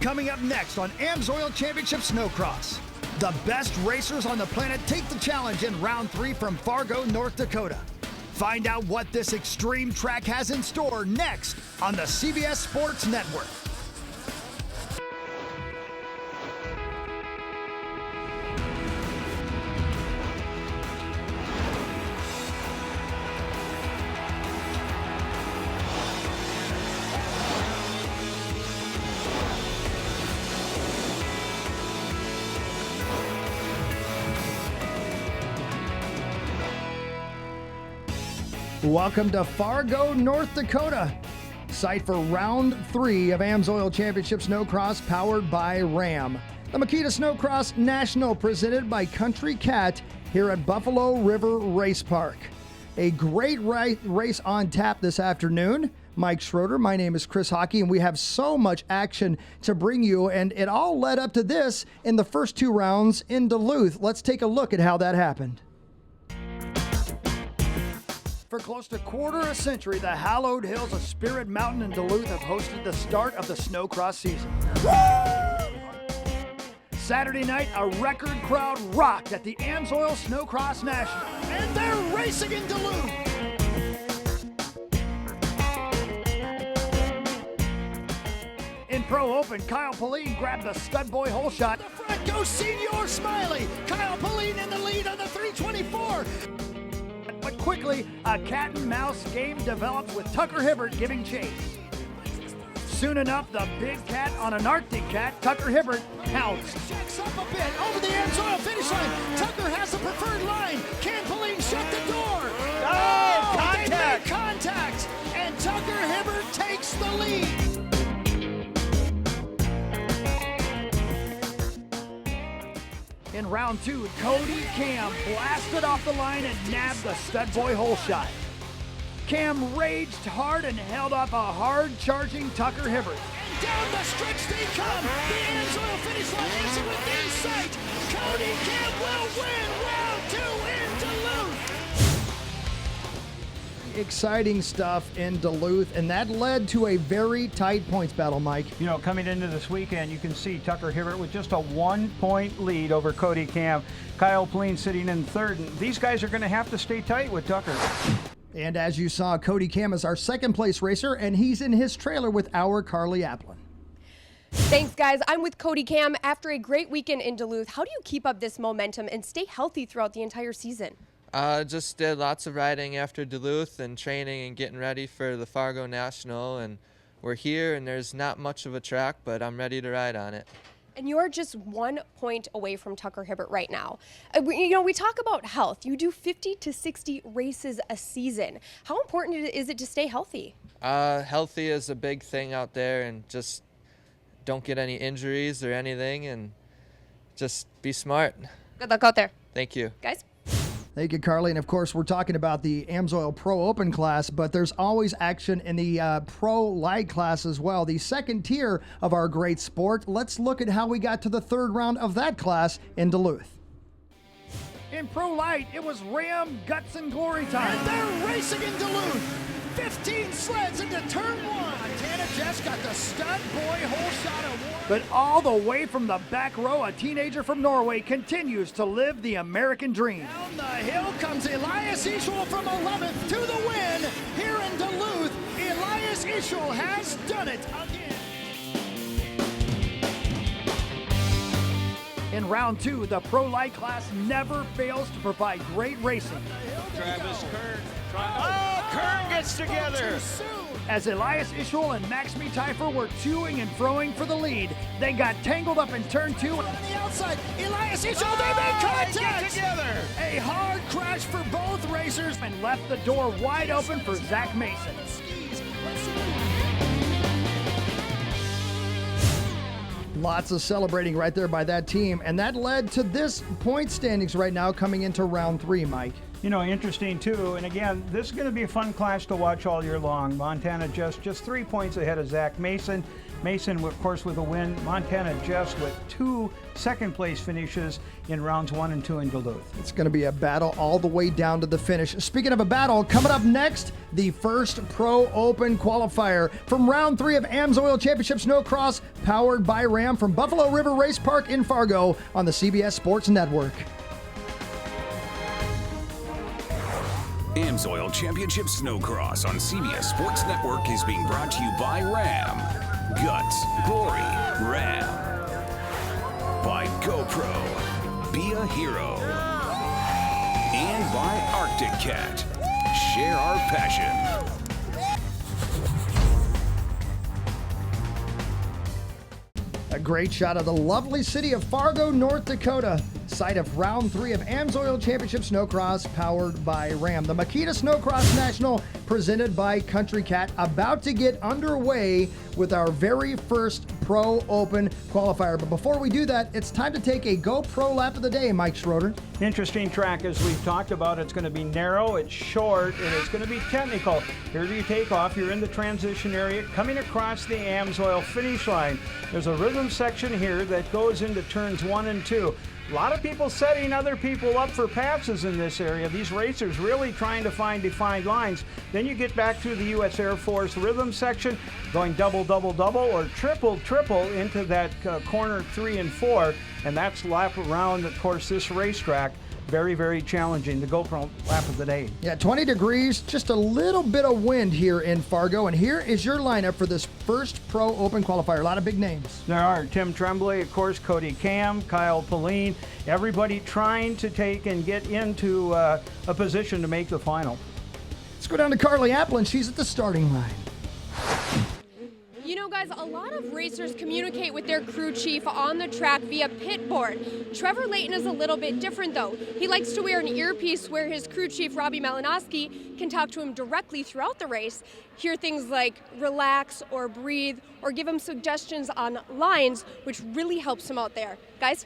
coming up next on AMSOIL Championship Snocross. The best racers on the planet take the challenge in round 3 from Fargo, North Dakota. Find out what this extreme track has in store next on the CBS Sports Network. Welcome to Fargo, North Dakota, site for round 3 of AMSOIL Championship Snocross powered by Ram. The Makita Snocross National presented by Country Cat here at Buffalo River Race Park. A great race on tap this afternoon. Mike Schroeder, my name is Chris Hockey, and we have so much action to bring you, and it all led up to this in the first 2 rounds in Duluth. Let's take a look at how that happened. For close to quarter of a century, the hallowed hills of Spirit Mountain in Duluth have hosted the start of the Snocross season. Saturday night, a record crowd rocked at the AMSOIL Snocross National. And they're racing in Duluth. In Pro Open, Kyle Pauline grabbed the stud boy hole shot. The front goes Senior Smiley. Kyle Pauline in the lead on the 324. But quickly, a cat and mouse game develops with Tucker Hibbert giving chase. Soon enough, the big cat on an Arctic cat, Tucker Hibbert, pounced. Checks up a bit over the AMSOIL finish line. Tucker has the preferred line. Can Pauline shut the door? Oh, contact! They make contact, and Tucker Hibbert takes the lead. In round 2, Cody Cam blasted off the line and nabbed the stud boy hole shot. Cam raged hard and held off a hard-charging Tucker Hibbert. And down the stretch they come. The AMSOIL finish line is within sight. Cody Cam will win round 2 in Duluth. Exciting stuff in Duluth, and that led to a very tight points battle, Mike. You know, coming into this weekend, you can see Tucker Hibbert with just a 1-point lead over Cody Cam. Kyle Pauline sitting in third, and these guys are going to have to stay tight with Tucker. And as you saw, Cody Cam is our second place racer, and he's in his trailer with our Carly Applin. Thanks, guys. I'm with Cody Cam. After a great weekend in Duluth, how do you keep up this momentum and stay healthy throughout the entire season? Just did lots of riding after Duluth and training and getting ready for the Fargo National, and we're here and there's not much of a track, but I'm ready to ride on it. And you're just 1 point away from Tucker Hibbert right now. We talk about health. You do 50 to 60 races a season. How important is it to stay healthy? Healthy is a big thing out there, and just don't get any injuries or anything, and just be smart. Good luck out there. Thank you. Guys? Thank you, Carly. And of course, we're talking about the AMSOIL Pro Open class, but there's always action in the Pro Light class as well, the second tier of our great sport. Let's look at how we got to the third round of that class in Duluth. In Pro Light, it was Ram Guts and Glory time. And they're racing in Duluth. 15 sleds into turn 1. Montana Jess got the stud boy hole shot award. But all the way from the back row, a teenager from Norway continues to live the American dream. Down the hill comes Elias Ischel from 11th to the win. Here in Duluth, Elias Ischel has done it again. In round 2, the Pro Light class never fails to provide great racing. Travis Kern. Kern gets together. As Elias Ischel and Max Meeteifer were toing and froing for the lead, they got tangled up in turn 2. On the outside, Elias Ischel, they made contact! Together. A hard crash for both racers and left the door wide open for Zach Mason. Lots of celebrating right there by that team, and that led to this point standings right now coming into round 3, Mike. You know, interesting too, and again, this is going to be a fun class to watch all year long. Montana just 3 points ahead of Zach Mason. Mason, of course, with a win. Montana Jeffs with 2 second-place finishes in rounds 1 and 2 in Duluth. It's going to be a battle all the way down to the finish. Speaking of a battle, coming up next, the first Pro Open qualifier from round 3 of AMSOIL Championship Snocross, powered by Ram from Buffalo River Race Park in Fargo on the CBS Sports Network. AMSOIL Championship Snocross on CBS Sports Network is being brought to you by Ram. Guts, glory, Ram. By GoPro, be a hero. And by Arctic Cat, share our passion. A great shot of the lovely city of Fargo, North Dakota, site of round 3 of AMSOIL Championship Snocross, powered by Ram. The Makita Snocross National, presented by Country Cat, about to get underway with our very first Pro Open qualifier. But before we do that, it's time to take a GoPro lap of the day, Mike Schroeder. Interesting track, as we've talked about. It's going to be narrow, it's short, and it's going to be technical. Here you take off, you're in the transition area, coming across the AMSOIL finish line. There's a rhythm section here that goes into turns 1 and 2. A lot of people setting other people up for passes in this area. These racers really trying to find defined lines. Then you get back to the U.S. Air Force rhythm section, going double, double, double, or triple, triple into that corner 3 and 4. And that's lap around, of course, this racetrack. Very, very challenging. The GoPro lap of the day. Yeah, 20 degrees, just a little bit of wind here in Fargo. And here is your lineup for this first Pro Open qualifier. A lot of big names. There are Tim Tremblay, of course, Cody Cam, Kyle Pauline, everybody trying to take and get into a position to make the final. Let's go down to Carly Applin. She's at the starting line. You know, guys, a lot of racers communicate with their crew chief on the track via pit board. Trevor Layton is a little bit different, though. He likes to wear an earpiece where his crew chief, Robbie Malinowski, can talk to him directly throughout the race, hear things like relax or breathe, or give him suggestions on lines, which really helps him out there. Guys?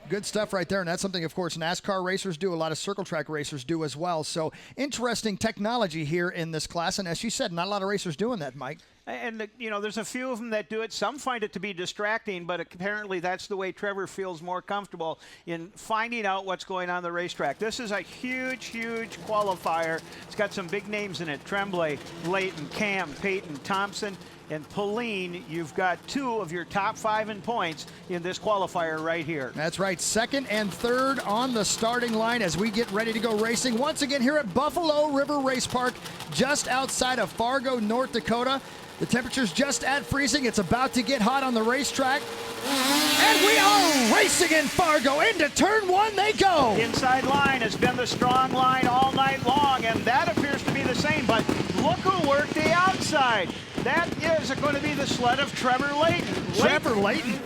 Good stuff right there, and that's something, of course, NASCAR racers do, a lot of circle track racers do as well. So interesting technology here in this class, and as you said, not a lot of racers doing that, Mike. And, you know, there's a few of them that do it. Some find it to be distracting, but apparently that's the way Trevor feels more comfortable in finding out what's going on the racetrack. This is a huge, huge qualifier. It's got some big names in it. Tremblay, Layton, Cam, Peyton, Thompson, and Pauline. You've got 2 of your top 5 in points in this qualifier right here. That's right. 2nd and 3rd on the starting line as we get ready to go racing once again here at Buffalo River Race Park, just outside of Fargo, North Dakota. The temperature's just at freezing. It's about to get hot on the racetrack. And we are racing in Fargo. Into turn 1 they go. Inside line has been the strong line all night long, and that appears to be the same. But look who worked the outside. That is going to be the sled of Trevor Layton. Trevor Layton.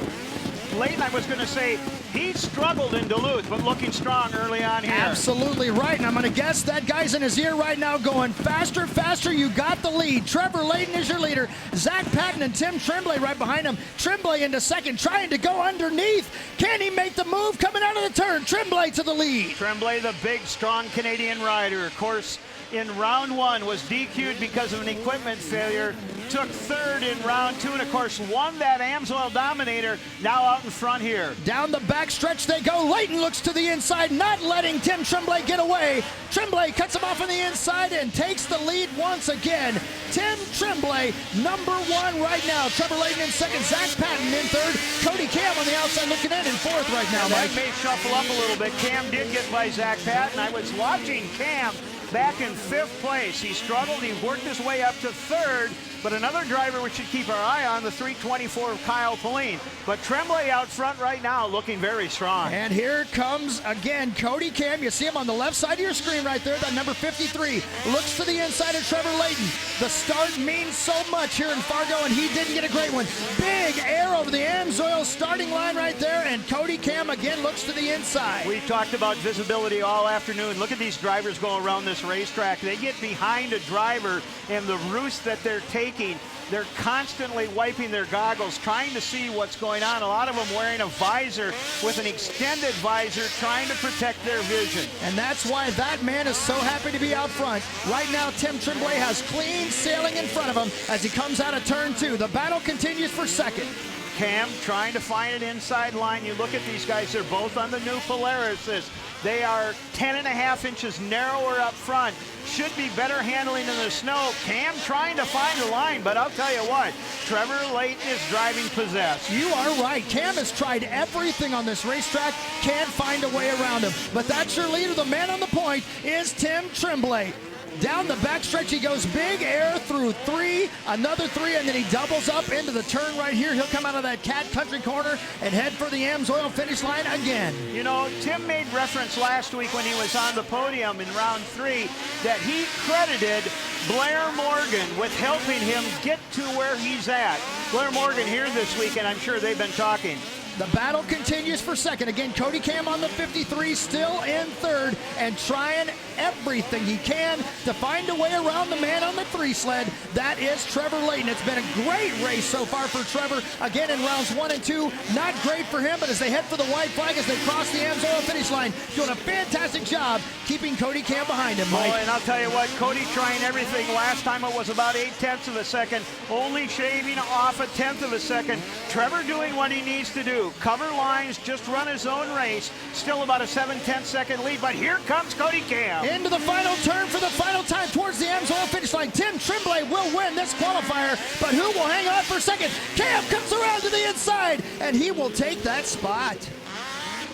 Layton, I was going to say, he struggled in Duluth, but looking strong early on here. Absolutely right, and I'm going to guess that guy's in his ear right now going, faster, faster, you got the lead. Trevor Layton is your leader. Zach Patton and Tim Tremblay right behind him. Tremblay into second, trying to go underneath. Can he make the move coming out of the turn? Tremblay to the lead. Tremblay, the big, strong Canadian rider, of course, in round 1 was DQ'd because of an equipment failure, took 3rd in round 2, and of course won that AMSOIL Dominator, now out in front here. Down the back stretch they go. Layton looks to the inside, not letting Tim Tremblay get away. Tremblay cuts him off on the inside and takes the lead once again. Tim Tremblay, number 1 right now. Trevor Layton in 2nd, Zach Patton in 3rd. Cody Cam on the outside looking in 4th right now, Mike. That may shuffle up a little bit. Cam did get by Zach Patton. I was watching Cam back in 5th place. He struggled. He worked his way up to 3rd. But another driver we should keep our eye on, the 324 of Kyle Pauline. But Tremblay out front right now, looking very strong. And here comes again Cody Cam. You see him on the left side of your screen right there, that number 53. Looks to the inside of Trevor Layton. The start means so much here in Fargo, and he didn't get a great one. Big air over the AMSOIL starting line right there, and Cody Cam again looks to the inside. We talked about visibility all afternoon. Look at these drivers go around this racetrack. They get behind a driver, and the roost that they're taking, they're constantly wiping their goggles, trying to see what's going on. A lot of them wearing a visor with an extended visor, trying to protect their vision. And that's why that man is so happy to be out front. Right now, Tim Tremblay has clean sailing in front of him as he comes out of turn 2. The battle continues for second. Cam trying to find an inside line. You look at these guys, they're both on the new Polarises. They are 10.5 inches narrower up front. Should be better handling in the snow. Cam trying to find the line, but I'll tell you what, Trevor Layton is driving possessed. You are right. Cam has tried everything on this racetrack, can't find a way around him. But that's your leader. The man on the point is Tim Tremblay. Down the backstretch he goes, big air through 3, another 3, and then he doubles up into the turn right here. He'll come out of that Cat Country corner and head for the AMSOIL finish line again. You know, Tim made reference last week when he was on the podium in round 3 that he credited Blair Morgan with helping him get to where he's at. Blair Morgan here this week, and I'm sure they've been talking. The battle continues for second. Again, Cody Cam on the 53, still in third, and trying everything he can to find a way around the man on the 3 sled. That is Trevor Layton. It's been a great race so far for Trevor. Again, in rounds 1 and 2, not great for him, but as they head for the white flag, as they cross the AMSOIL finish line, doing a fantastic job keeping Cody Cam behind him, Mike. Oh, and I'll tell you what, Cody trying everything. Last time it was about 0.8 of a second, only shaving off 1/10 of a second. Trevor doing what he needs to do. Cover lines, just run his own race. Still about a 7/10 second lead, but here comes Cody Cam. Into the final turn for the final time towards the AMSOIL finish line. Tim Tremblay will win this qualifier, but who will hang on for second? Cam comes around to the inside, and he will take that spot.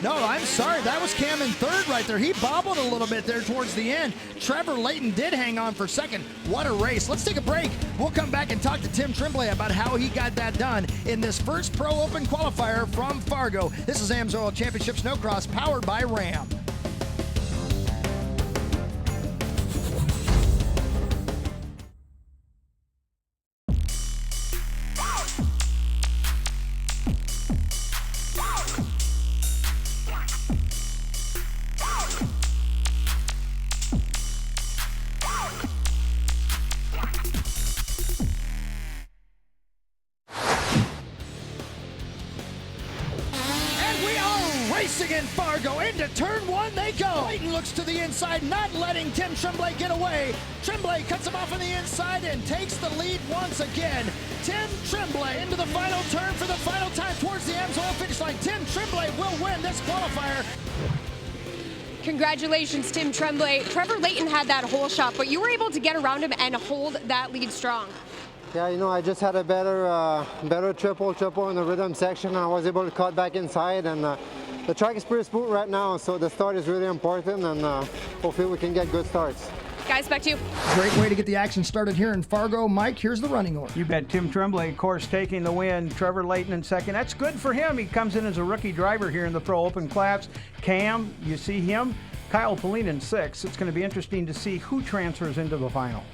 No, I'm sorry. That was Cam in third right there. He bobbled a little bit there towards the end. Trevor Layton did hang on for second. What a race. Let's take a break. We'll come back and talk to Tim Tremblay about how he got that done in this first Pro Open qualifier from Fargo. This is AMSOIL Championship Snowcross powered by Ram. Racing in Fargo, into turn 1 they go. Layton looks to the inside, not letting Tim Tremblay get away. Tremblay cuts him off on the inside and takes the lead once again. Tim Tremblay into the final turn for the final time towards the AMSOIL finish line. Tim Tremblay will win this qualifier. Congratulations, Tim Tremblay. Trevor Layton had that hole shot, but you were able to get around him and hold that lead strong. Yeah, you know, I just had a better triple in the rhythm section. I was able to cut back inside, and the track is pretty smooth right now, so the start is really important, and hopefully we can get good starts. Guys, back to you. Great way to get the action started here in Fargo. Mike, here's the running order. You bet. Tim Tremblay, of course, taking the win. Trevor Layton in second. That's good for him. He comes in as a rookie driver here in the Pro Open class. Cam, you see him. Kyle Polina in 6th. It's going to be interesting to see who transfers into the final.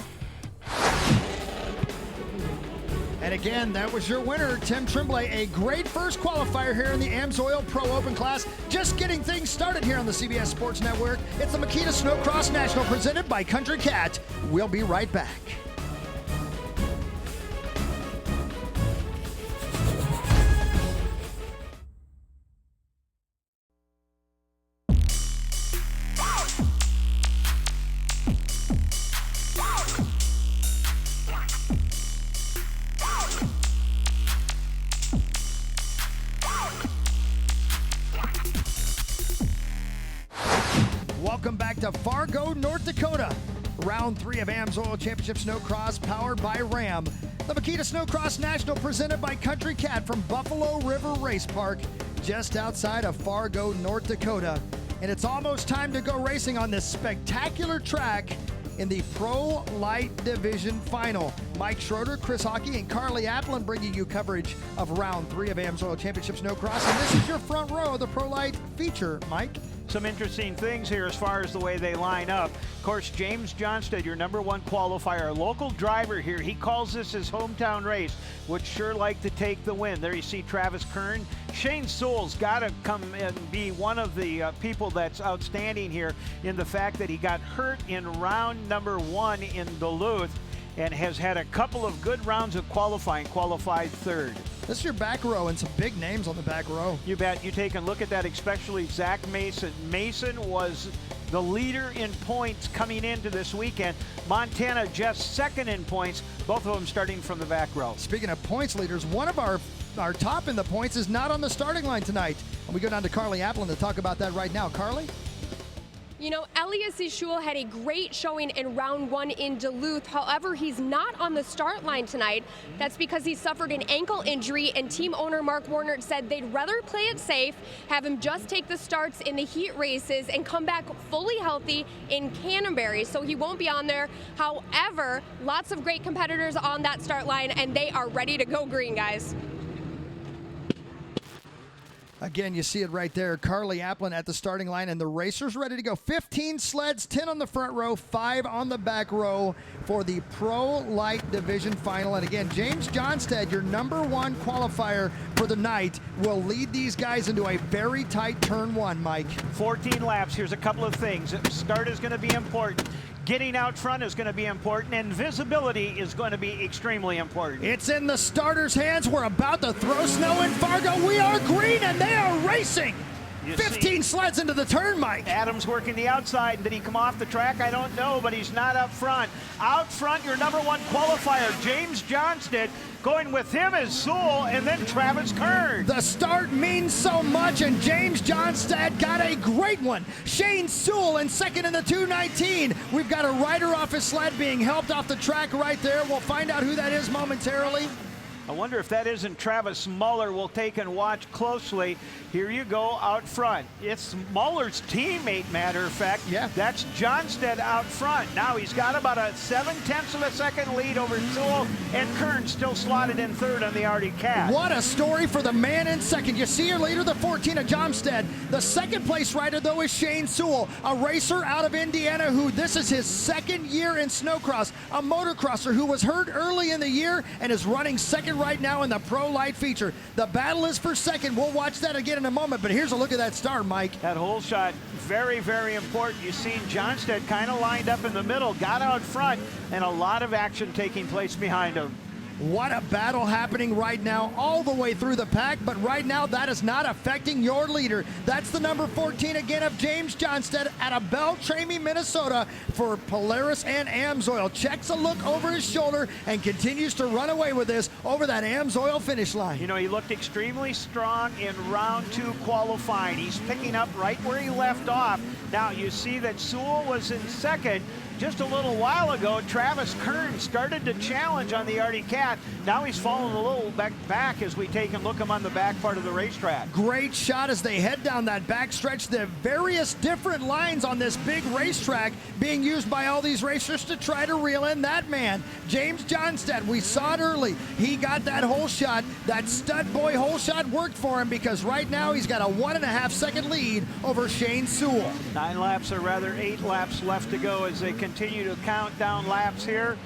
And again, that was your winner, Tim Tremblay. A great first qualifier here in the AMSOIL Pro Open class. Just getting things started here on the CBS Sports Network. It's the Makita Snocross National presented by Country Cat. We'll be right back. Welcome back to Fargo, North Dakota. Round 3 of AMSOIL Championship Snowcross powered by Ram. The Makita Snowcross National presented by Country Cat from Buffalo River Race Park, just outside of Fargo, North Dakota. And it's almost time to go racing on this spectacular track in the Pro Light Division Final. Mike Schroeder, Chris Hockey, and Carly Applin bringing you coverage of Round 3 of AMSOIL Championship Snowcross. And this is your front row of the Pro Light feature, Mike. some interesting things here as far as the way they line up. Of course, James Johnstead, your #1 qualifier, local driver here. He calls this his hometown race, would sure like to take the win. There you see Travis Kern. Shane Sewell's got to come and be one of the people that's outstanding here in the fact that he got hurt in round #1 in Duluth and has had a couple of good rounds of qualifying, qualified third. This is your back row and some big names on the back row. You bet. You take a look at that, especially Zach Mason. Mason was the leader in points coming into this weekend. Montana just second in points, both of them starting from the back row. Speaking of points leaders, one of our top in the points is not on the starting line tonight. And we go down to Carly Applin to talk about that right now. Carly? You know, Elias Ishul had a great showing in round 1 in Duluth. However, he's not on the start line tonight. That's because he suffered an ankle injury, and team owner Mark Warner said they'd rather play it safe, have him just take the starts in the heat races and come back fully healthy in Canterbury. So he won't be on there. However, lots of great competitors on that start line, and they are ready to go green, guys. Again, you see it right there. Carly Applin at the starting line, and the racers ready to go. 15 sleds, 10 on the front row, 5 on the back row for the Pro Light Division final. And again, James Johnstead, your #1 qualifier for the night, will lead these guys into a very tight turn 1, Mike. 14 laps. Here's a couple of things. Start is going to be important. Getting out front is going to be important, and visibility is going to be extremely important. It's in the starters' hands. We're about to throw snow in Fargo. We are green, and they are racing. 15 sleds into the turn, Mike. Adams working the outside. Did he come off the track? I don't know, but he's not up front. Out front, your #1 qualifier, James Johnstead. Going with him is Sewell and then Travis Kern. The start means so much, and James Johnstead got a great one. Shane Sewell in second in the 2:19. We've got a rider off his sled being helped off the track right there. We'll find out who that is momentarily. I wonder if that isn't Travis Muller. We'll take and watch closely. Here you go out front. It's Muller's teammate, matter of fact. Yeah. That's Johnstead out front. Now he's got about a 7/10 of a second lead over Sewell, and Kern still slotted in third on the Arctic Cat. What a story for the man in second. You see your leader, the 14 of Johnstead. The second place rider, though, is Shane Sewell, a racer out of Indiana who this is his second year in Snocross, a motocrosser who was hurt early in the year and is running second right now in the Pro Light feature. The battle is for second. We'll watch that again in a moment, but here's a look at that start, Mike. That whole shot, very, very important. You see Johnstead kind of lined up in the middle, got out front, and a lot of action taking place behind him. What a battle happening right now all the way through the pack, but right now that is not affecting your leader. That's the number 14 again of James Johnstead out of Beltrami, Minnesota for Polaris and AMSOIL. Checks a look over his shoulder and continues to run away with this over that AMSOIL finish line. You know, he looked extremely strong in round 2 qualifying. He's picking up right where he left off. Now you see that Sewell was in second. Just a little while ago, Travis Kern started to challenge on the Arctic Cat. Now he's fallen a little back as we take and look him on the back part of the racetrack. Great shot as they head down that back stretch. The various different lines on this big racetrack being used by all these racers to try to reel in that man. James Johnstead, we saw it early. He got that hole shot. That stud boy hole shot worked for him because right now he's got a 1.5 second lead over Shane Sewell. 9 laps, or rather 8 laps left to go as they continue to count down laps here.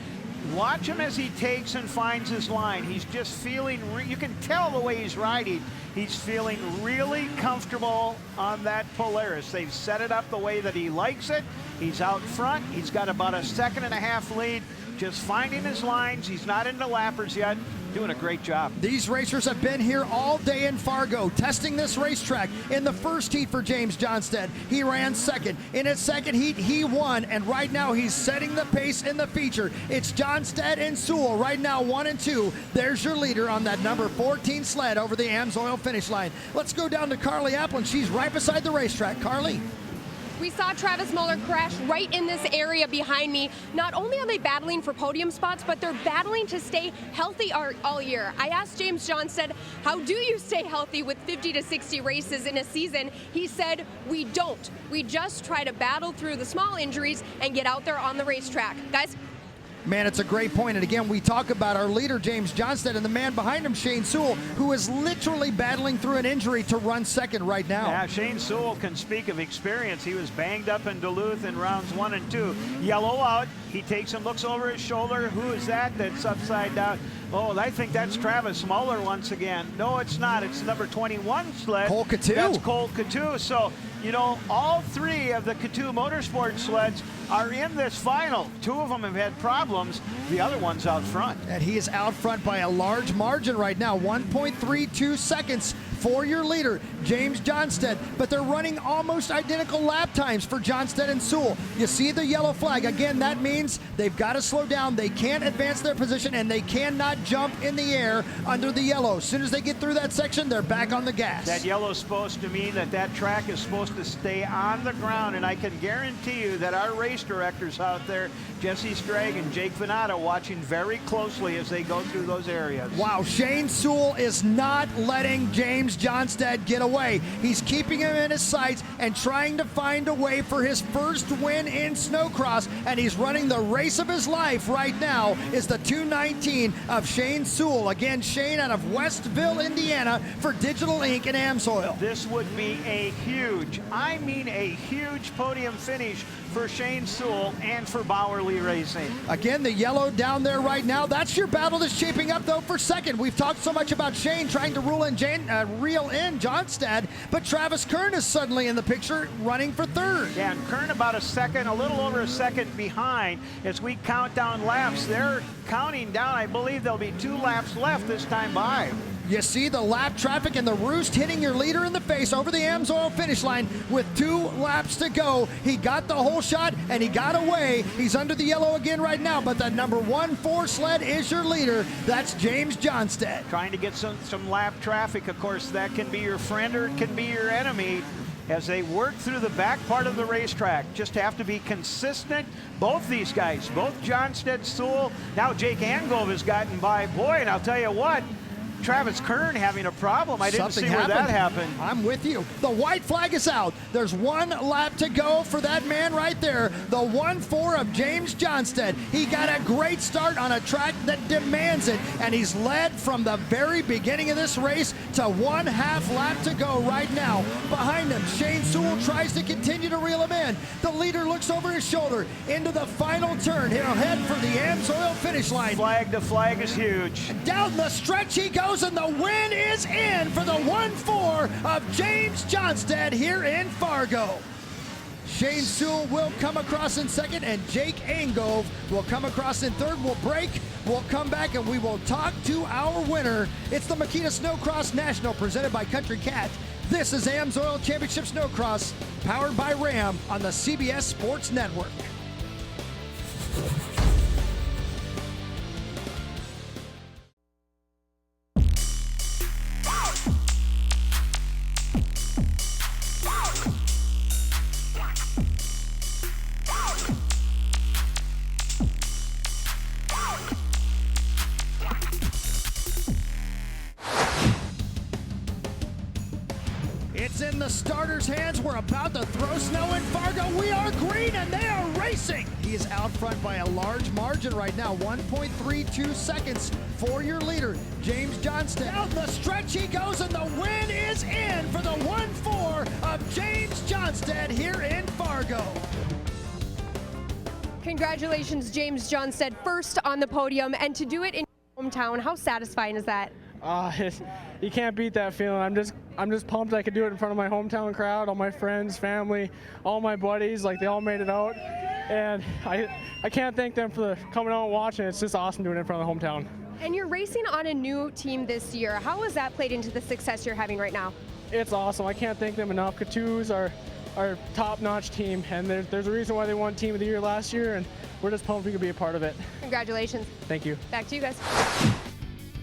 Watch him as he takes and finds his line. He's just feeling, you can tell the way he's riding, he's feeling really comfortable on that Polaris. They've set it up the way that he likes it. He's out front. He's got about a 1.5 lead. Just finding his lines. He's not into lappers yet. Doing a great job. These racers have been here all day in Fargo, testing this racetrack. In the first heat for James Johnstead, he ran second. In his second heat, he won, and right now he's setting the pace in the feature. It's Johnstead and Sewell right now, 1 and 2. There's your leader on that number 14 sled over the AMSOIL finish line. Let's go down to Carly Applin. She's right beside the racetrack. Carly. We saw Travis Muller crash right in this area behind me. Not only are they battling for podium spots, but they're battling to stay healthy all year. I asked James Johnstead, how do you stay healthy with 50 to 60 races in a season? He said, we don't. We just try to battle through the small injuries and get out there on the racetrack. Guys? Man, it's a great point. And again, we talk about our leader, James Johnstead, and the man behind him, Shane Sewell, who is literally battling through an injury to run second right now. Yeah, Shane Sewell can speak of experience. He was banged up in Duluth in rounds 1 and 2. Yellow out. He takes and looks over his shoulder. Who is that that's upside down? Oh, I think that's Travis Muller once again. No, it's not. It's number 21 sled. Cole Coutu. That's Cole Coutu. So, you know, all 3 of the Coutu Motorsports sleds are in this final. 2 of them have had problems. The other one's out front. And he is out front by a large margin right now, 1.32 seconds for your leader, James Johnstead. But they're running almost identical lap times for Johnstead and Sewell. You see the yellow flag. Again, that means they've got to slow down. They can't advance their position, and they cannot jump in the air under the yellow. As soon as they get through that section, they're back on the gas. That yellow is supposed to mean that that track is supposed to stay on the ground, and I can guarantee you that our race directors out there, Jesse Strag and Jake Venata, watching very closely as they go through those areas. Wow, Shane Sewell is not letting James Johnstead get away. He's keeping him in his sights and trying to find a way for his first win in Snocross, and he's running the race of his life right now is the 219 of Shane Sewell. Again, Shane out of Westville, Indiana for Digital Inc. and AMSOIL. This would be a huge, I mean a huge podium finish for Shane Sewell and for Bowerly Racing. Again, the yellow down there right now. That's your battle that's shaping up, though, for second. We've talked so much about Shane trying to reel in Johnstead, but Travis Kern is suddenly in the picture running for third. Yeah, and Kern about a second, a little over a second behind as we count down laps. They're counting down. I believe there'll be 2 laps left this time by. You see the lap traffic and the roost hitting your leader in the face over the AMSOIL finish line with 2 laps to go. He got the whole shot and he got away. He's under the yellow again right now, but the number 1-4 sled is your leader. That's James Johnstead. Trying to get some lap traffic. Of course, that can be your friend or it can be your enemy as they work through the back part of the racetrack. Just have to be consistent. Both these guys, both Johnstead, Sewell, now Jake Angove has gotten by. Boy, and I'll tell you what, Travis Kern having a problem. I didn't see where that happened. I'm with you. The white flag is out. There's 1 lap to go for that man right there. The 1-4 of James Johnstead. He got a great start on a track that demands it, and he's led from the very beginning of this race to 1/2 lap to go right now. Behind him, Shane Sewell tries to continue to reel him in. The leader looks over his shoulder into the final turn. He'll head for the AMSOIL finish line. Flag to flag is huge. Down the stretch he goes, and the win is in for the 1-4 of James Johnstead here in Fargo. Shane Sewell will come across in second, and Jake Angove will come across in third. We'll break, we'll come back, and we will talk to our winner. It's the Makita Snocross National presented by Country Cat. This is AMSOIL Championship Snocross, powered by Ram on the CBS Sports Network. It's in the starter's hands. We're about to throw snow in Fargo. We are green and they are racing. He is out front by a large margin right now, 1.32 seconds for your leader, James Johnstead. Down the stretch he goes, and the win is in for the 1-4 of James Johnstead here in Fargo. Congratulations, James Johnstead, first on the podium, and to do it in your hometown, how satisfying is that? You can't beat that feeling. I'm just pumped I could do it in front of my hometown crowd, all my friends, family, all my buddies. Like, they all made it out, and I can't thank them for coming out and watching. It's just awesome doing it in front of the hometown. And you're racing on a new team this year. How has that played into the success you're having right now? It's awesome. I can't thank them enough. Coutu's our top-notch team, and there's a reason why they won Team of the Year last year, and we're just pumped we could be a part of it. Congratulations. Thank you. Back to you guys.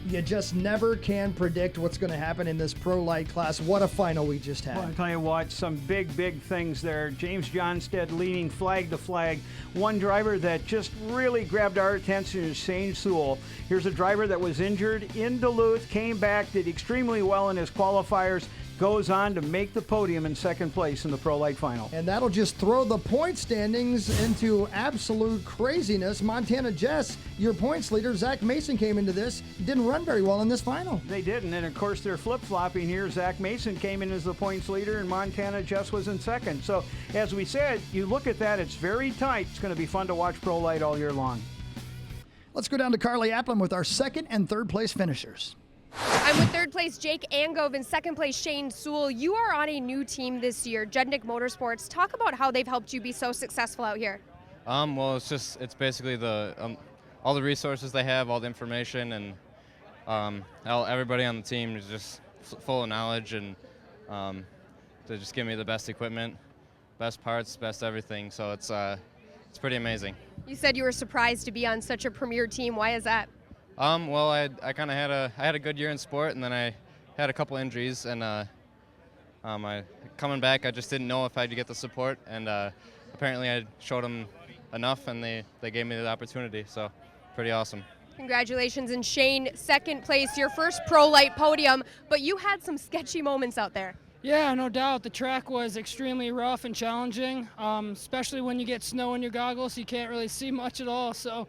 You just never can predict what's going to happen in this pro light class. What a final we just had. Well, I tell you what, some big things there. James Johnstead leading flag to flag. One driver that just really grabbed our attention is Shane Sewell. Here's a driver that was injured in Duluth, came back, did extremely well in his qualifiers, goes on to make the podium in second place in the Pro Light Final. And that'll just throw the point standings into absolute craziness. Montana Jess, your points leader, Zach Mason came into this, didn't run very well in this final. They didn't, and of course they're flip-flopping here. Zach Mason came in as the points leader, and Montana Jess was in second. So, as we said, you look at that, it's very tight. It's going to be fun to watch Pro Light all year long. Let's go down to Carly Applin with our second and third place finishers. I'm with third place Jake Angove and second place Shane Sewell. You are on a new team this year, Jednick Motorsports. Talk about how they've helped you be so successful out here. Well, it's basically the all the resources they have, all the information, and everybody on the team is just full of knowledge, and they just give me the best equipment, best parts, best everything. So it's pretty amazing. You said you were surprised to be on such a premier team. Why is that? Well, I kind of had a good year in sport, and then I had a couple injuries, and coming back, I just didn't know if I'd get the support, and apparently I showed them enough, and they gave me the opportunity. So pretty awesome. Congratulations. And Shane, second place, your first Pro Light podium, but you had some sketchy moments out there. Yeah, no doubt. The track was extremely rough and challenging, especially when you get snow in your goggles. You can't really see much at all. So,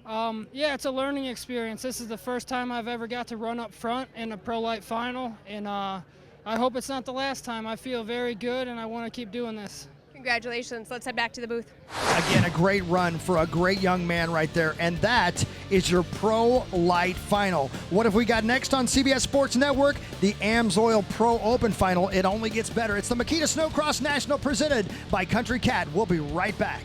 yeah, it's a learning experience. This is the first time I've ever got to run up front in a Pro Light final, and I hope it's not the last time. I feel very good, and I want to keep doing this. Congratulations. Let's head back to the booth. Again, a great run for a great young man right there. And that is your Pro Light Final. What have we got next on CBS Sports Network? The AMSOIL Pro Open Final. It only gets better. It's the Makita Snocross National presented by Country Cat. We'll be right back.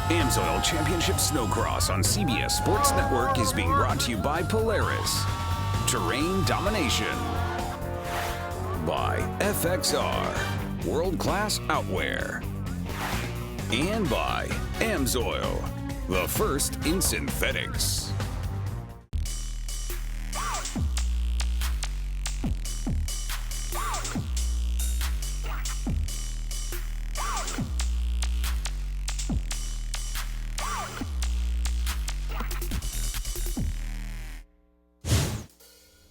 AMSOIL Championship Snowcross on CBS Sports Network is being brought to you by Polaris. Terrain Domination. By FXR, world-class outwear. And by AMSOIL, the first in synthetics.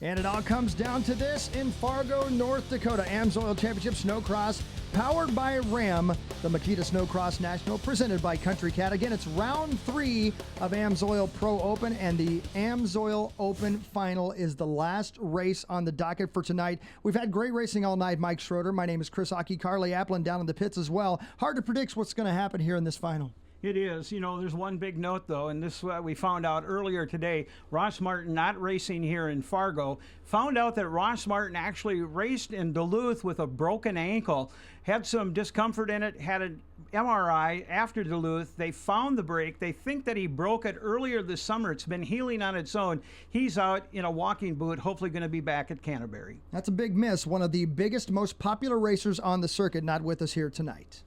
And it all comes down to this in Fargo, North Dakota. AMSOIL Championship Snowcross, powered by Ram, the Makita Snowcross National, presented by Country Cat. Again, it's round 3 of AMSOIL Pro Open, and the AMSOIL Open Final is the last race on the docket for tonight. We've had great racing all night. Mike Schroeder, my name is Chris Aki, Carly Applin down in the pits as well. Hard to predict what's going to happen here in this final. It is. You know, there's one big note, though, and this we found out earlier today. Ross Martin, not racing here in Fargo, found out that Ross Martin actually raced in Duluth with a broken ankle, had some discomfort in it, had an MRI after Duluth. They found the break. They think that he broke it earlier this summer. It's been healing on its own. He's out in a walking boot, hopefully going to be back at Canterbury. That's a big miss. One of the biggest, most popular racers on the circuit, not with us here tonight.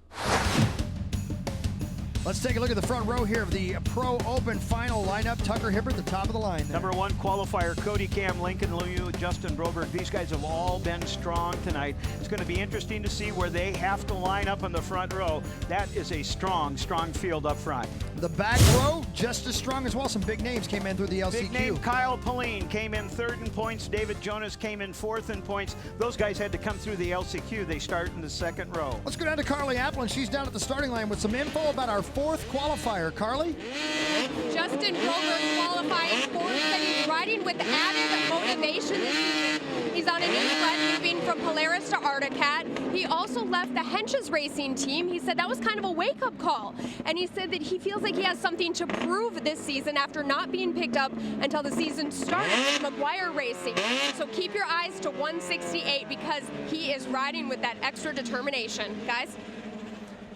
Let's take a look at the front row here of the Pro Open Final lineup. Tucker Hibbert, the top of the line there. Number 1 qualifier, Cody Cam, Lincoln Liu, Justin Broberg. These guys have all been strong tonight. It's going to be interesting to see where they have to line up in the front row. That is a strong, strong field up front. The back row, just as strong as well. Some big names came in through the LCQ. Big name Kyle Pauline came in 3rd in points. David Jonas came in 4th in points. Those guys had to come through the LCQ. They start in the 2nd row. Let's go down to Carly Applin. She's down at the starting line with some info about our 4th qualifier. Carly? Justin Broberg qualifying 4th, and he's riding with added motivation this season. He's on a new sled, moving from Polaris to Arctic. He also left the Henches racing team. He said that was kind of a wake-up call, and he said that he feels like he has something to prove this season after not being picked up until the season started with McGuire Racing. So keep your eyes to 168 because he is riding with that extra determination. Guys?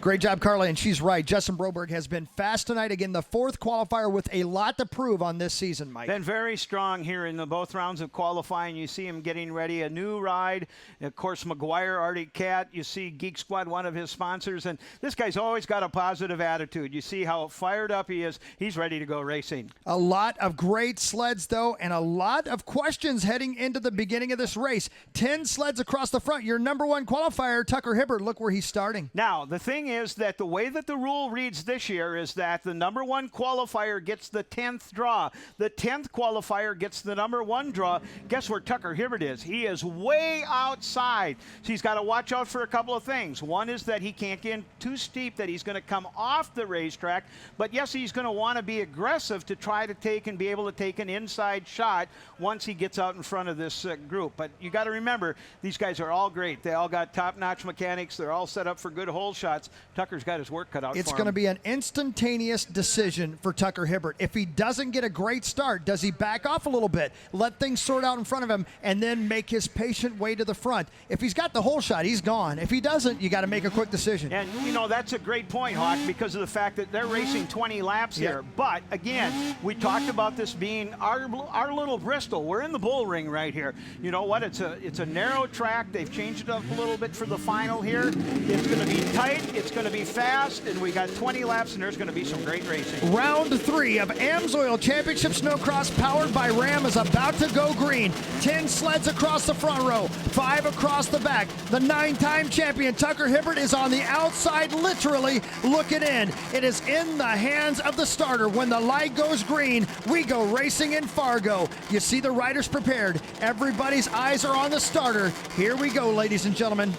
Great job, Carly, and she's right. Justin Broberg has been fast tonight. Again, the 4th qualifier with a lot to prove on this season, Mike. Been very strong here in the both rounds of qualifying. You see him getting ready, a new ride. Of course, McGuire, Arctic Cat. You see Geek Squad, one of his sponsors, and this guy's always got a positive attitude. You see how fired up he is. He's ready to go racing. A lot of great sleds, though, and a lot of questions heading into the beginning of this race. 10 sleds across the front. Your number 1 qualifier, Tucker Hibbert. Look where he's starting. Now, the thing is that the way that the rule reads this year is that the number 1 qualifier gets the 10th draw. The 10th qualifier gets the number 1 draw. Guess where Tucker Hibbert is? He is way outside. So he's got to watch out for a couple of things. One is that he can't get in too steep, that he's going to come off the racetrack. But yes, he's going to want to be aggressive to try to take and be able to take an inside shot once he gets out in front of this group. But you got to remember, these guys are all great. They all got top-notch mechanics. They're all set up for good hole shots. Tucker's got his work cut out for him. It's going to be an instantaneous decision for Tucker Hibbert. If he doesn't get a great start, does he back off a little bit, let things sort out in front of him, and then make his patient way to the front? If he's got the hole shot, he's gone. If he doesn't, you got to make a quick decision. And, you know, that's a great point, Hawk, because of the fact that they're racing 20 laps here. But, again, we talked about this being our little Bristol. We're in the bull ring right here. You know what? It's a narrow track. They've changed it up a little bit for the final here. It's going to be tight. It's going to be fast. And we got 20 laps, and there's going to be some great racing. Round 3 of AMSOIL Championship Snocross powered by Ram is about to go green. 10 sleds across the front row, 5 across the back. The 9-time champion Tucker Hibbert is on the outside, literally looking in. It is in the hands of the starter. When the light goes green, we go racing in Fargo. You see the riders prepared. Everybody's eyes are on the starter. Here we go, ladies and gentlemen.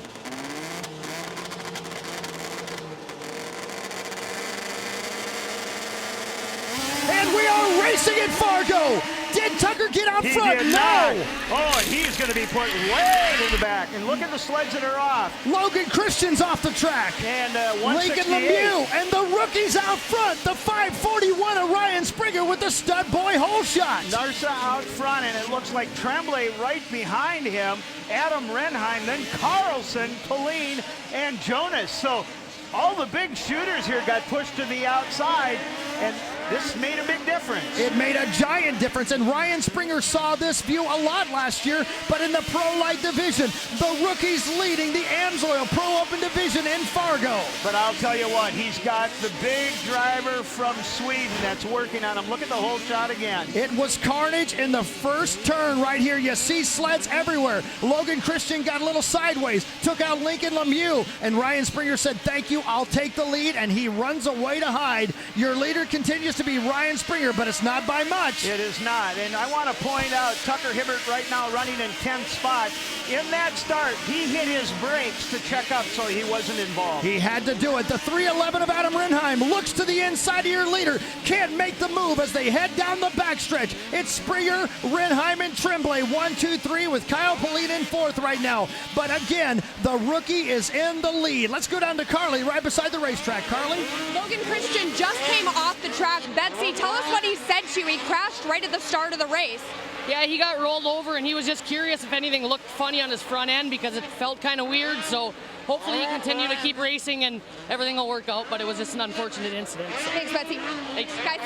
And we are racing in Fargo. Did Tucker get out front? Did no. Not. Oh, and he's going to be put way to the back. And look at the sleds that are off. Logan Christian's off the track. And Lincoln Lemieux and the rookies out front. The 541 of Ryan Springer with the stud boy hole shot. Narsa out front, and it looks like Tremblay right behind him. Adam Renheim, then Carlson, Pauline, and Jonas. So all the big shooters here got pushed to the outside, and this made a big difference. It made a giant difference, and Ryan Springer saw this view a lot last year, but in the Pro Light division, the rookies leading the AMSOIL Pro Open division in Fargo. But I'll tell you what, he's got the big driver from Sweden that's working on him. Look at the whole shot again. It was carnage in the first turn right here. You see sleds everywhere. Logan Christian got a little sideways, took out Lincoln Lemieux, and Ryan Springer said, thank you, I'll take the lead, and he runs away to hide. Your leader continues to be Ryan Springer, but it's not by much. It is not, and I want to point out Tucker Hibbert right now running in 10th spot. In that start, he hit his brakes to check up so he wasn't involved. He had to do it. The 311 of Adam Renheim looks to the inside of your leader, can't make the move as they head down the backstretch. It's Springer, Renheim, and Tremblay 1, 2, 3 with Kyle Pauline in 4th right now. But again, the rookie is in the lead. Let's go down to Carly right beside the racetrack. Carly? Logan Christian just came off the track. Betsy, tell us what he said to you. He crashed right at the start of the race. Yeah, he got rolled over, and he was just curious if anything looked funny on his front end because it felt kind of weird. So hopefully he continue to keep racing and everything will work out, but it was just an unfortunate incident. So. Thanks, Betsy. Thanks. Guys.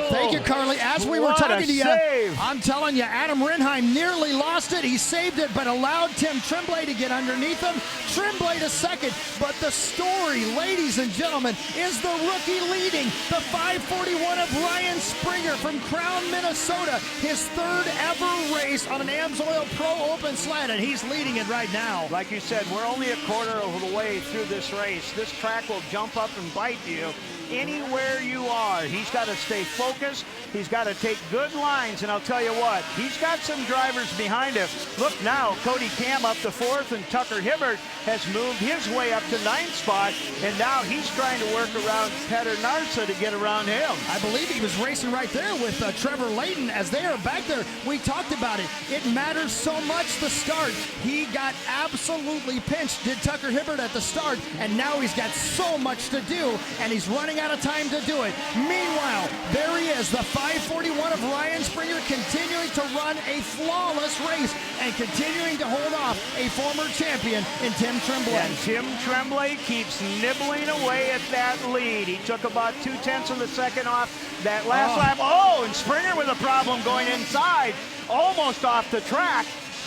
Thank you, Carly. As we were talking to you, I'm telling you, Adam Renheim nearly lost it. He saved it, but allowed Tim Tremblay to get underneath him. Tremblay to second, but the story, ladies and gentlemen, is the rookie leading. The 541 of Ryan Springer from Crown, Minnesota. His 3rd ever race on an AMSOIL Pro Open sled, and he's leading it right now. Like you said, we're only a quarter of the way through this race. This track will jump up and bite you anywhere you are. He's got to stay focused. He's got to take good lines, and I'll tell you what, he's got some drivers behind him. Look now, Cody Cam up to 4th, and Tucker Hibbert has moved his way up to 9th spot, and now he's trying to work around Petter Narsa to get around him. I believe he was racing right there with Trevor Layton as they are back there. We talked about it. It matters so much the start. He got absolutely pinched, did Tucker Hibbert at the start, and now he's got so much to do, and he's running out of time to do it. Meanwhile, there he is, the 541 of Ryan Springer, continuing to run a flawless race and continuing to hold off a former champion in Tim Tremblay. And Tim Tremblay keeps nibbling away at that lead. He took about 2/10 of the second off that last lap. Oh, and Springer with a problem going inside, almost off the track.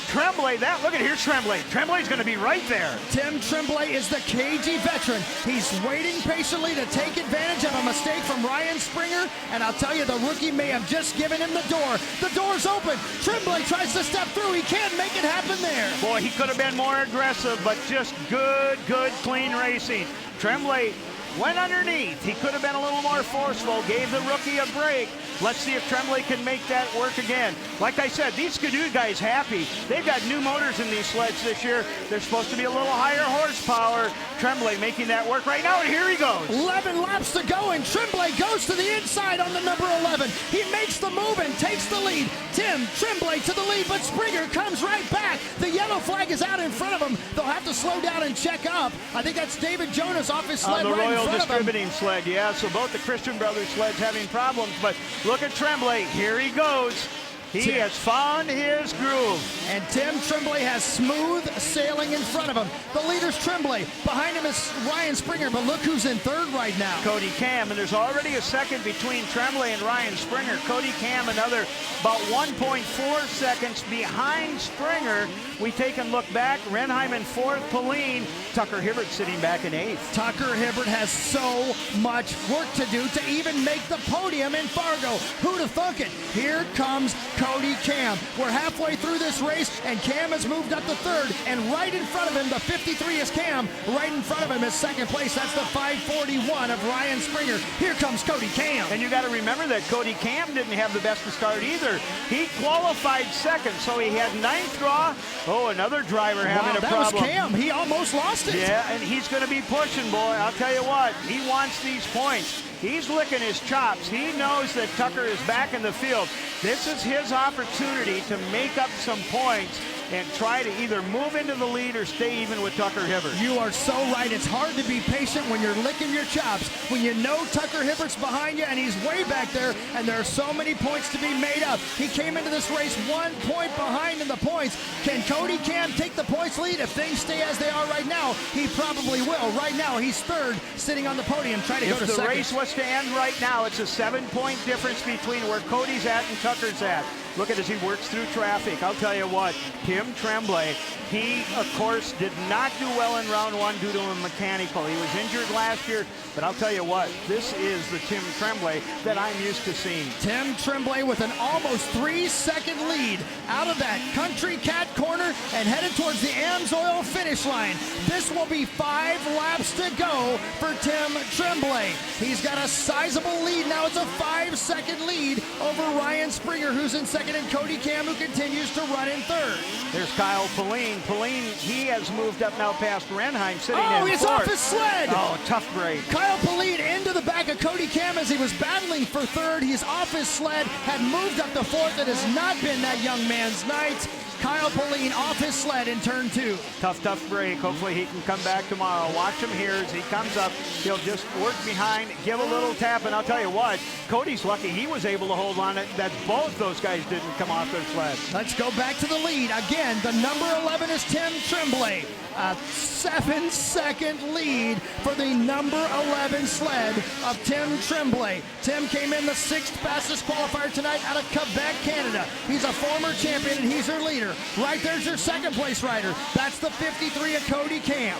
Tremblay, look at here's Tremblay. Tremblay's going to be right there. Tim Tremblay is the cagey veteran. He's waiting patiently to take advantage of a mistake from Ryan Springer, and I'll tell you, the rookie may have just given him the door. The door's open. Tremblay tries to step through. He can't make it happen there. Boy, he could have been more aggressive, but just good, clean racing. Tremblay went underneath. He could have been a little more forceful, gave the rookie a break. Let's see if Tremblay can make that work again. Like I said, these Skidoo guys happy. They've got new motors in these sleds this year. They're supposed to be a little higher horsepower. Tremblay making that work right now, and here he goes. 11 laps to go, and Tremblay goes to the inside on the number 11. He makes the move and takes the lead. Tim Tremblay to the lead, but Springer comes right back. The yellow flag is out in front of him. They'll have to slow down and check up. I think that's David Jonas off his sled on the right Royal in front of him. Distributing sled, yeah. So both the Christian Brothers sleds having problems, but look at Tremblay. Here he goes. He has found his groove. And Tim Tremblay has smooth sailing in front of him. The leader's Tremblay. Behind him is Ryan Springer, but look who's in third right now. Cody Cam, and there's already a second between Tremblay and Ryan Springer. Cody Cam another about 1.4 seconds behind Springer. We take a look back. Renheim in fourth, Pauline. Tucker Hibbert sitting back in eighth. Tucker Hibbert has so much work to do to even make the podium in Fargo. Who'd have thunk it? Here comes Cody Cam. We're halfway through this race, and Cam has moved up to third, and right in front of him, the 53 is Cam. Right in front of him is second place. That's the 541 of Ryan Springer. Here comes Cody Cam. And you got to remember that Cody Cam didn't have the best to start either. He qualified second, so he had ninth draw. Oh, another driver having a problem. That was Cam. He almost lost it. Yeah, and he's going to be pushing, boy. I'll tell you what, he wants these points. He's licking his chops. He knows that Tucker is back in the field. This is his opportunity to make up some points and try to either move into the lead or stay even with Tucker Hibbert. You are so right. It's hard to be patient when you're licking your chops, when you know Tucker Hibbert's behind you and he's way back there, and there are so many points to be made up. He came into this race 1 point behind in the points. Can Cody Cam take the points lead? If things stay as they are right now, he probably will. Right now, he's third, sitting on the podium, trying to go to second. If the race was to end right now, it's a 7-point difference between where Cody's at and Tucker's at. Look at as he works through traffic. I'll tell you what, Tim Tremblay, he, of course, did not do well in round one due to a mechanical. He was injured last year, but I'll tell you what, this is the Tim Tremblay that I'm used to seeing. Tim Tremblay with an almost 3-second lead out of that Country Cat corner and headed towards the AMSOIL finish line. This will be 5 laps to go for Tim Tremblay. He's got a sizable lead. Now it's a 5-second lead over Ryan Springer, who's in second, and Cody Cam, who continues to run in third. There's Kyle Pauline. Pauline, he has moved up now past Renheim, sitting in fourth. Oh, he's off his sled! Oh, tough break. Kyle Pauline into the back of Cody Cam as he was battling for third. He's off his sled, had moved up to fourth. It has not been that young man's night. Kyle Pauline off his sled in turn 2. Tough break. Hopefully he can come back tomorrow. Watch him here as he comes up. He'll just work behind, give a little tap, and I'll tell you what, Cody's lucky he was able to hold on. That both those guys didn't come off their sleds. Let's go back to the lead. Again, the number 11 is Tim Tremblay. A 7-second lead for the number 11 sled of Tim Tremblay. Tim came in the 6th fastest qualifier tonight out of Quebec, Canada. He's a former champion and he's their leader. Right there's your second place rider. That's the 53 of Cody Cam.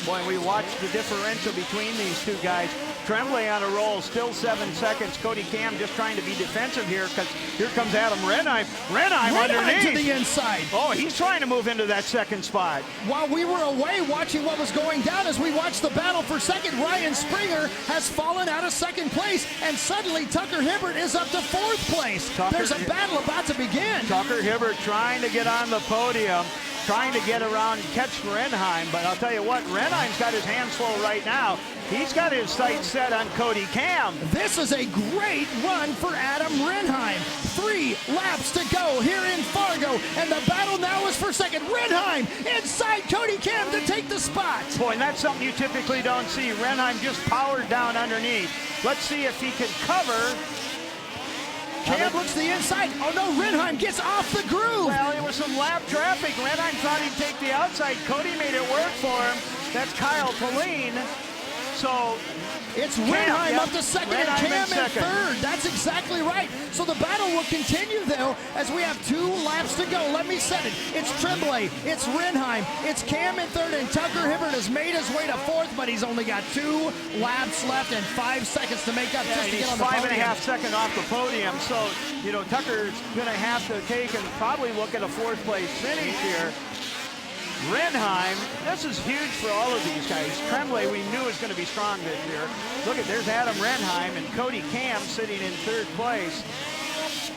Boy, we watched the differential between these two guys. Tremblay on a roll, still 7 seconds. Cody Cam just trying to be defensive here because here comes Adam Renheim. Renheim underneath. To the inside. Oh, he's trying to move into that second spot. While we were away watching what was going down, as we watched the battle for second, Ryan Springer has fallen out of second place, and suddenly Tucker Hibbert is up to 4th place. There's a battle about to begin. Tucker Hibbert trying to get on the podium, trying to get around and catch Renheim, but I'll tell you what, Renheim's got his hands full right now. He's got his sights set on Cody Cam. This is a great run for Adam Renheim. 3 laps to go here in Fargo, and the battle now is for second. Renheim inside Cody Cam to take the spot. Boy, and that's something you typically don't see. Renheim just powered down underneath. Let's see if he can cover. Cam looks to the inside. Oh no, Renheim gets off the groove. Well, it was some lap traffic. Renheim thought he'd take the outside. Cody made it work for him. That's Kyle Pauline. So it's Renheim up to second and Cam in third. That's exactly right. So the battle will continue, though, as we have 2 laps to go. Let me set it. It's Tremblay, it's Renheim, it's Cam in third, and Tucker Hibbert has made his way to 4th, but he's only got 2 laps left and 5 seconds to make up just to get on the podium. He's 5.5 seconds off the podium. So, you know, Tucker's going to have to take and probably look at a 4th place finish here. Renheim, this is huge for all of these guys. Tremblay we knew was going to be strong this year. Look at, there's Adam Renheim and Cody Camp sitting in third place.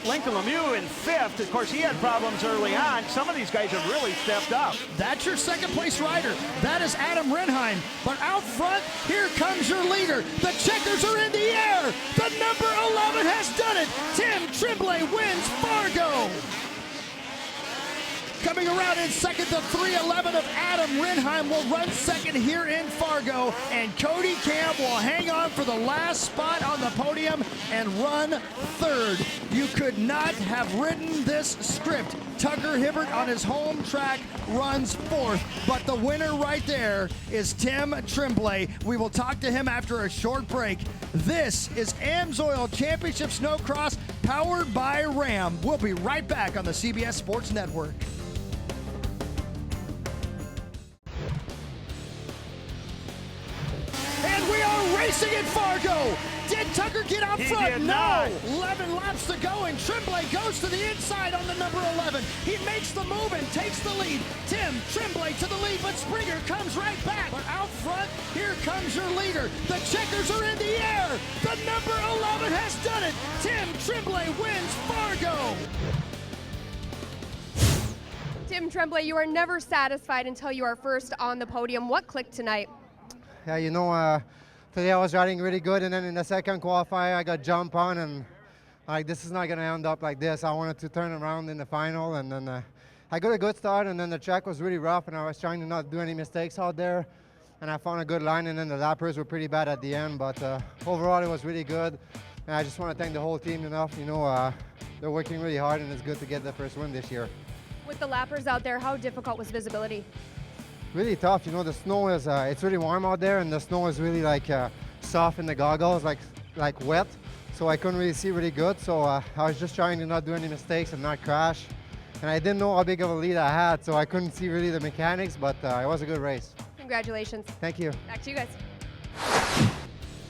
Lincoln Lemieux in fifth. Of course, he had problems early on. Some of these guys have really stepped up. That's your second place rider. That is Adam Renheim. But out front, here comes your leader. The checkers are in the air. The number 11 has done it. Tim Tremblay wins Fargo. Coming around in second, the 3:11 of Adam Renheim will run second here in Fargo, and Cody Camp will hang on for the last spot on the podium and run third. You could not have written this script. Tucker Hibbert on his home track runs fourth, but the winner right there is Tim Tremblay. We will talk to him after a short break. This is AMSOIL Championship Snowcross powered by Ram. We'll be right back on the CBS Sports Network. And we are racing in Fargo. Did Tucker get out front? Did No. not. 11 laps to go, and Tremblay goes to the inside on the number 11. He makes the move and takes the lead. Tim Tremblay to the lead, but Springer comes right back. But out front, here comes your leader. The checkers are in the air. The number 11 has done it. Tim Tremblay wins Fargo. Tim Tremblay, you are never satisfied until you are first on the podium. What clicked tonight? Yeah, you know, today I was riding really good, and then in the second qualifier I got jump on, and like this is not going to end up like this. I wanted to turn around in the final, and then I got a good start, and then the track was really rough, and I was trying to not do any mistakes out there, and I found a good line, and then the lappers were pretty bad at the end, but overall it was really good, and I just want to thank the whole team enough. You know, they're working really hard, and it's good to get the first win this year. With the lappers out there, how difficult was visibility? Really tough. You know, the snow is, it's really warm out there, and the snow is really like soft in the goggles, like wet. So I couldn't really see really good. So I was just trying to not do any mistakes and not crash. And I didn't know how big of a lead I had, so I couldn't see really the mechanics, but it was a good race. Congratulations. Thank you. Back to you guys.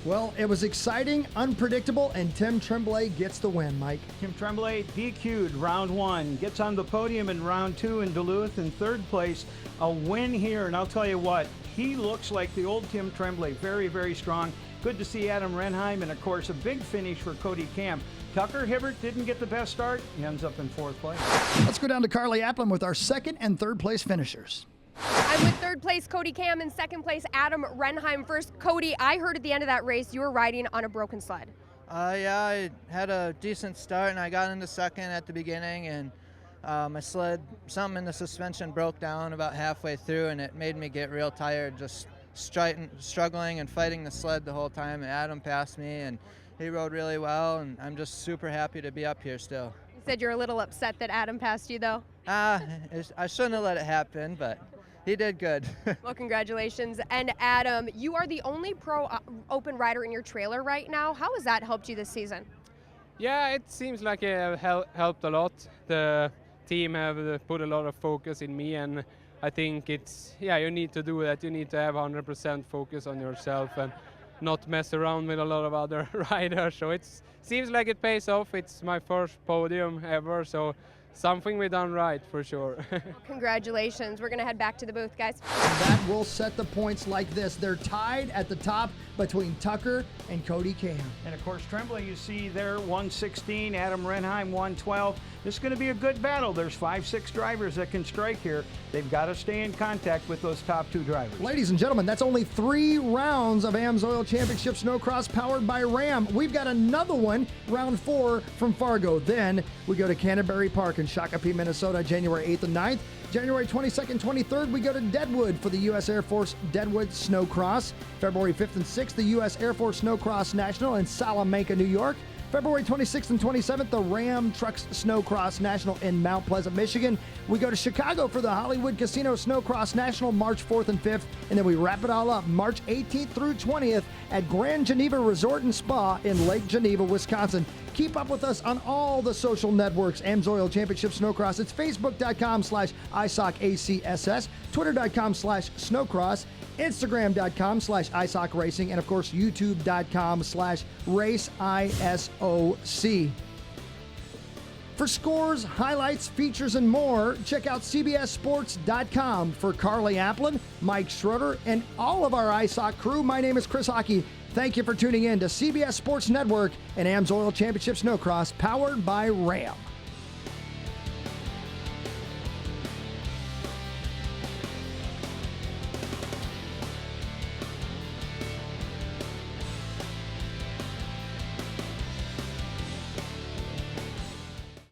Well, it was exciting, unpredictable, and Tim Tremblay gets the win, Mike. Tim Tremblay DQ'd round one, gets on the podium in round two in Duluth in third place. A win here, and I'll tell you what, he looks like the old Tim Tremblay, very, very strong. Good to see Adam Renheim, and of course a big finish for Cody Camp. Tucker Hibbert didn't get the best start. He ends up in fourth place. Let's go down to Carly Applin with our second and third place finishers. I'm with third place Cody Cam and second place Adam Renheim. First, Cody, I heard at the end of that race you were riding on a broken sled. Yeah, I had a decent start, and I got into second at the beginning, and my sled, something in the suspension broke down about halfway through, and it made me get real tired, just struggling and fighting the sled the whole time. And Adam passed me, and he rode really well, and I'm just super happy to be up here still. You said you're a little upset that Adam passed you, though. I shouldn't have let it happen, but he did good. Well, congratulations. And Adam, you are the only pro open rider in your trailer right now. How has that helped you this season? Yeah, it seems like it helped a lot. The team have put a lot of focus in me, and I think it's, yeah, you need to do that. You need to have 100% focus on yourself and not mess around with a lot of other riders. So it seems like it pays off. It's my first podium ever, so something we done right for sure. Congratulations. We're going to head back to the booth, guys. That will set the points like this. They're tied at the top between Tucker and Cody Cam. And of course, Tremblay, you see there, 116, Adam Renheim, 112. This is going to be a good battle. There's 5-6 drivers that can strike here. They've got to stay in contact with those top two drivers. Ladies and gentlemen, that's only 3 rounds of AMSOIL Championship Snowcross powered by Ram. We've got another one, round 4 from Fargo. Then we go to Canterbury Park in Shakopee, Minnesota, January 8th and 9th. January 22nd, 23rd, we go to Deadwood for the U.S. Air Force Deadwood Snowcross. February 5th and 6th, the U.S. Air Force Snowcross National in Salamanca, New York. February 26th and 27th, the Ram Trucks Snowcross National in Mount Pleasant, Michigan. We go to Chicago for the Hollywood Casino Snowcross National March 4th and 5th. And then we wrap it all up March 18th through 20th at Grand Geneva Resort and Spa in Lake Geneva, Wisconsin. Keep up with us on all the social networks. AMSOIL Championship Snowcross. It's Facebook.com/ISOCACSS, Twitter.com/Snowcross, Instagram.com/ISOC and of course YouTube.com/RaceISOC. For scores, highlights, features, and more, check out CBSSports.com. For Carly Applin, Mike Schroeder, and all of our ISOC crew, my name is Chris Hockey. Thank you for tuning in to CBS Sports Network and AMSOIL Championship Snocross, powered by Ram.